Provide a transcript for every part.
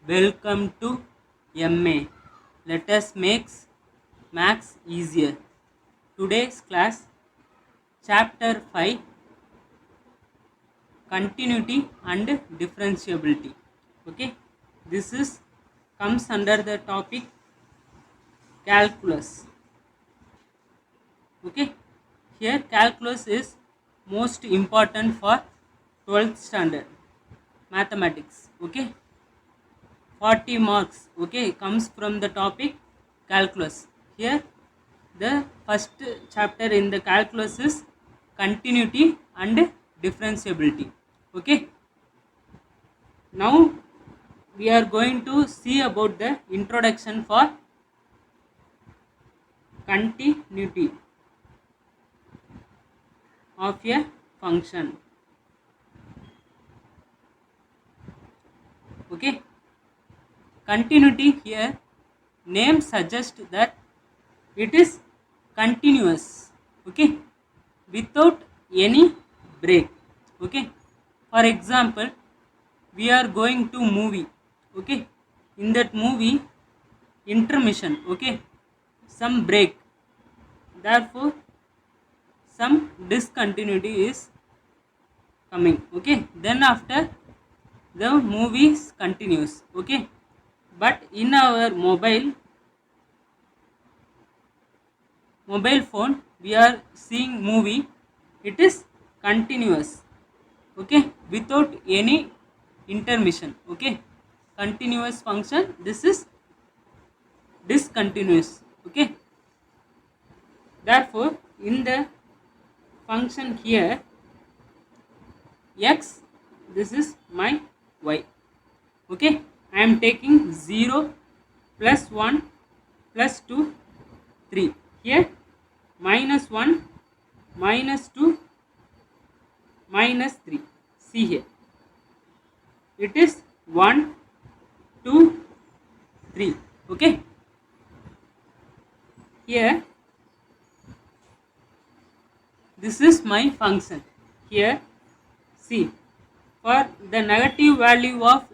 Welcome to MA. Let us make maths easier. Today's class, chapter 5, continuity and differentiability. Okay, this is comes under the topic calculus. Okay, here calculus is most important for 12th standard mathematics. Okay, 40 marks. Okay, comes from the topic calculus. Here the first chapter in the calculus is continuity and differentiability. Okay, now we are going to see about the introduction for continuity of a function. Okay, continuity here name suggests that it is continuous. Okay, without any break. Okay, for example, we are going to movie. Okay, in that movie intermission. Okay, some break, therefore some discontinuity is coming. Okay, then after the movie continues. Okay, but in our mobile phone we are seeing movie, it is continuous. Okay, without any intermission. Okay, continuous function, this is discontinuous. Okay, therefore in the function here x, this is my y. Okay, I am taking 0 plus 1 plus 2 3. Here minus 1 minus 2 minus 3. See here, it is 1 2 3. Okay, here this is my function. Here see, for the negative value of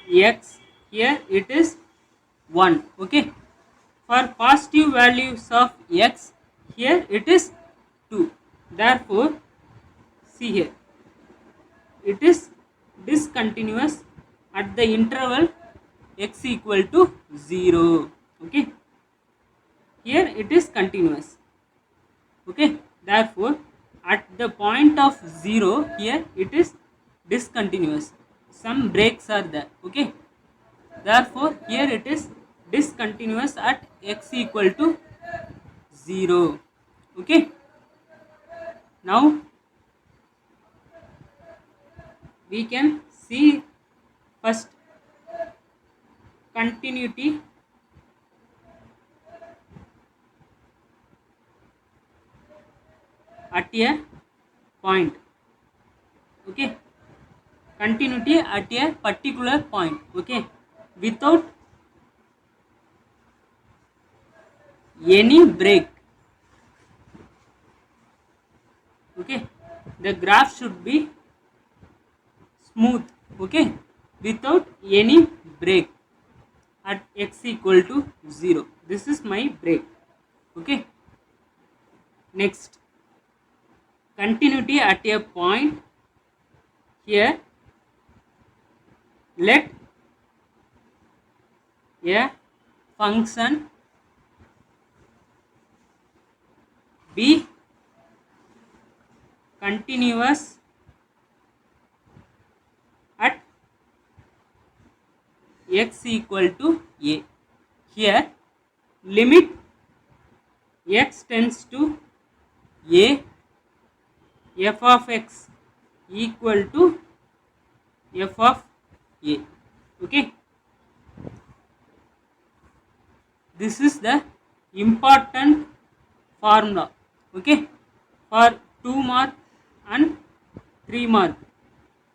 x, here it is 1. Okay, for positive values of x, here it is 2. Therefore see here, it is discontinuous at the interval x equal to 0. Okay, here it is continuous. Okay, therefore at the point of 0, here it is discontinuous, some breaks are there. Okay, therefore here it is discontinuous at x equal to 0. Okay, now we can see first continuity at a point. Okay, continuity at a particular point. Okay, without any break. Okay, the graph should be smooth. Okay, without any break at x equal to 0. This is my break. Okay, next continuity at a point. Here let a function be continuous at x equal to a. Here limit x tends to a, f of x equal to f of a. Okay, this is the important formula. Okay, for 2 mark and 3 mark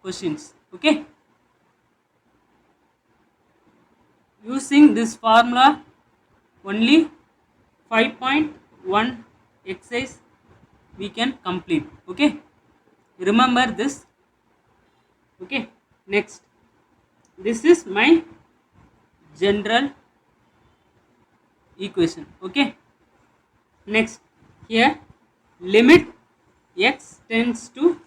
questions. Okay, using this formula only 5.1 exercise we can complete. Okay, remember this. Okay, next, this is my general equation. Okay, next here limit x tends to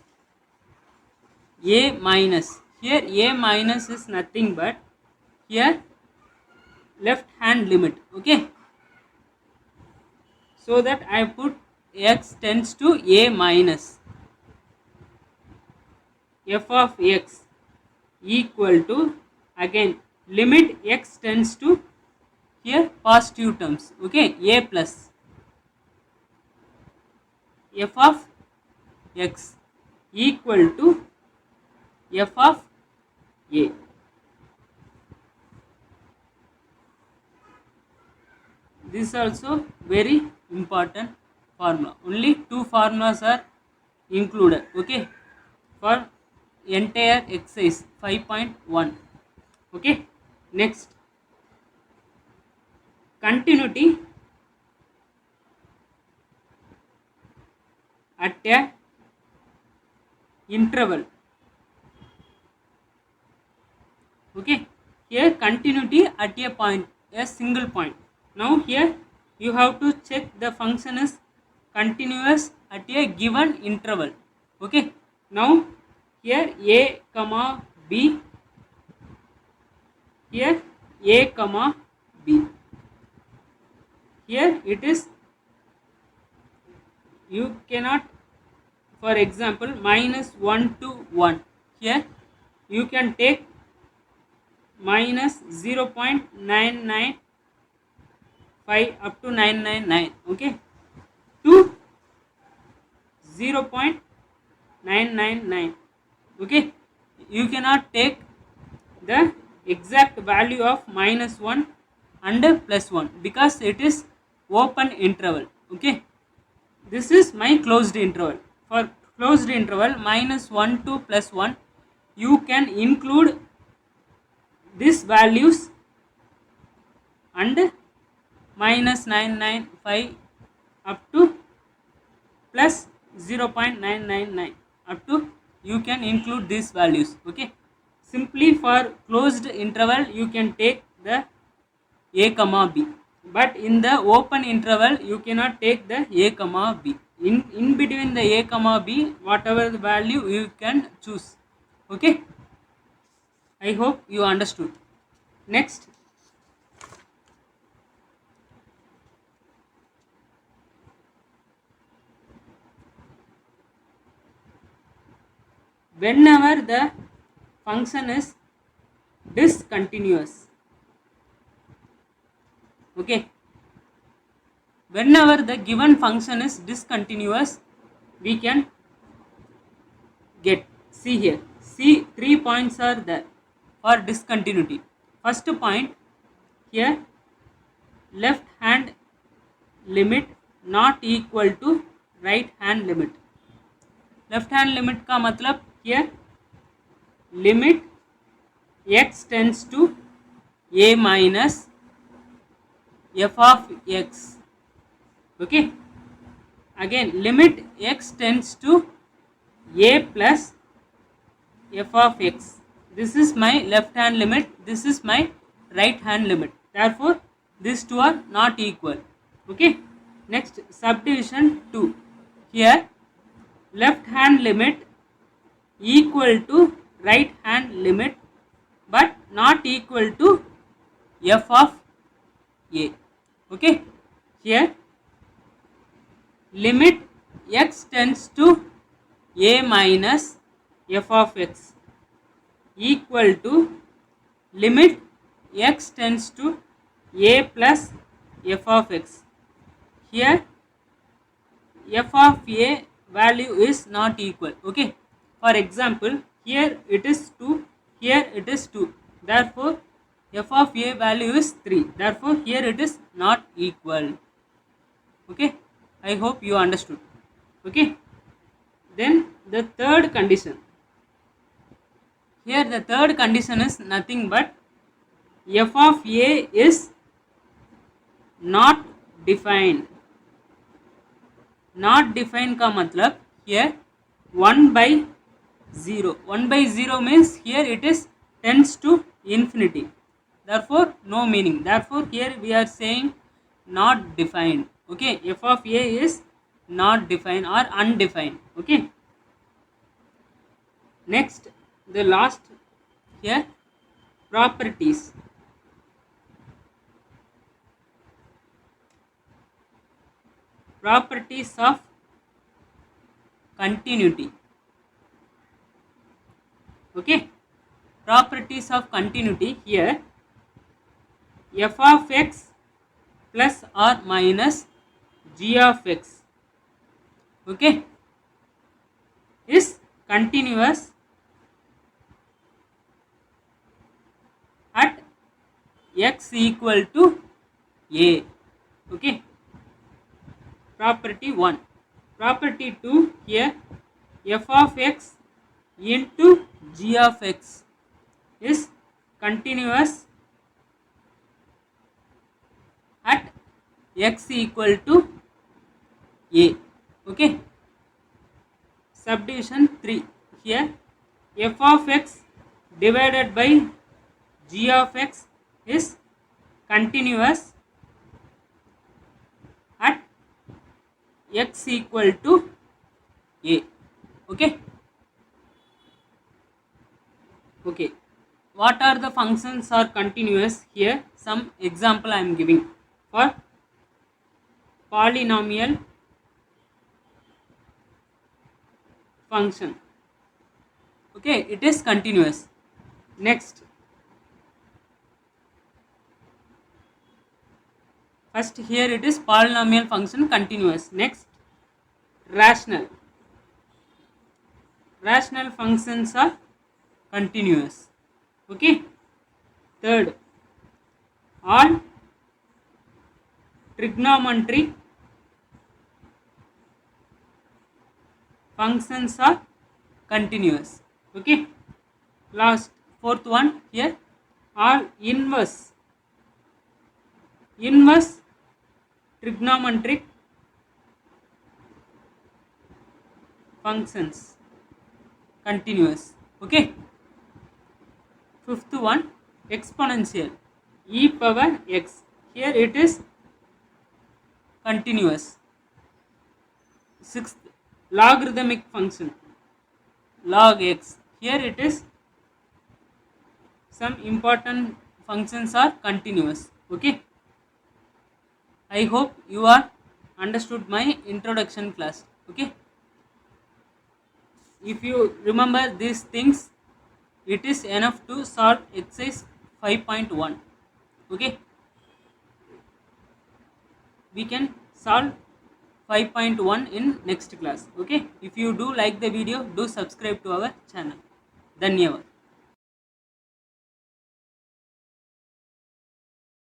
a minus. Here a minus is nothing but here left hand limit. Okay, so that I put x tends to a minus f of x equal to, again limit x tends to here positive terms. Okay, a plus f of x equal to f of a. This is also very important formula. Only two formulas are included. Okay, for entire exercise 5.1. Okay, next continuity at a interval. Okay, here continuity at a point, a single point. Now here you have to check the function is continuous at a given interval. Okay, now here a comma b, here a comma b, here it is, you cannot, for example minus 1 to 1, here you can take minus 0.995 up to 999. Okay, to 0.999. okay, you cannot take the exact value of minus 1 and plus 1 because it is open interval. Okay, this is my closed interval. For closed interval minus 1 to plus 1, you can include these values and minus 995 up to plus 0.999 up to, you can include these values. Okay, simply for closed interval you can take the a comma b, but in the open interval you cannot take the a comma b. In between the a comma b, whatever the value you can choose. Okay, I hope you understood. Next, whenever the function is discontinuous. Okay, whenever the given function is discontinuous, we can get, see here, see 3 points are there for discontinuity. First point, here left hand limit not equal to right hand limit. Left hand limit का मतलब here limit x tends to a minus f of x. Okay, again limit x tends to a plus f of x. This is my left hand limit, this is my right hand limit, therefore these two are not equal. Okay, next subdivision 2, here left hand limit equal to right hand limit but not equal to f of a. Okay, here limit x tends to a minus f of x equal to limit x tends to a plus f of x. Here f of a value is not equal. Okay, for example here it is 2, here it is 2, therefore f of a value is 3, therefore here it is not equal. Okay, I hope you understood. Okay, then the third condition, here the third condition is nothing but f of a is not defined. Not defined का मतलब here 1 by 0. 1 by 0 means here it is tends to infinity. therefore no meaning. Therefore here we are saying not defined. Okay, f of a is not defined or undefined. Okay, next the last here, properties. Properties of continuity. Okay, properties of continuity. Here f of x plus or minus g of x, okay, is continuous at x equal to a. Okay, property 1. Property 2, here f of x into g of x is continuous at x equal to a. Okay, subdivision 3, here f of x divided by g of x is continuous at x equal to a. Okay, okay, what are the functions are continuous? Here some example I am giving. For polynomial function, okay, it is continuous. Next, first here it is polynomial function continuous. Next, rational. Rational functions are continuous. Okay, third, all trigonometric functions are continuous. Okay, last fourth one here, all inverse trigonometric functions continuous. Okay, fifth one, exponential, e power x, here it is continuous. Sixth, logarithmic function, log x, here it is some important functions are continuous. Okay, I hope you are understood my introduction class. Okay, if you remember these things, it is enough to solve exercise 5.1. Okay, we can solve 5.1 in next class. Okay, if you do like the video, do subscribe to our channel. Dhanyavad.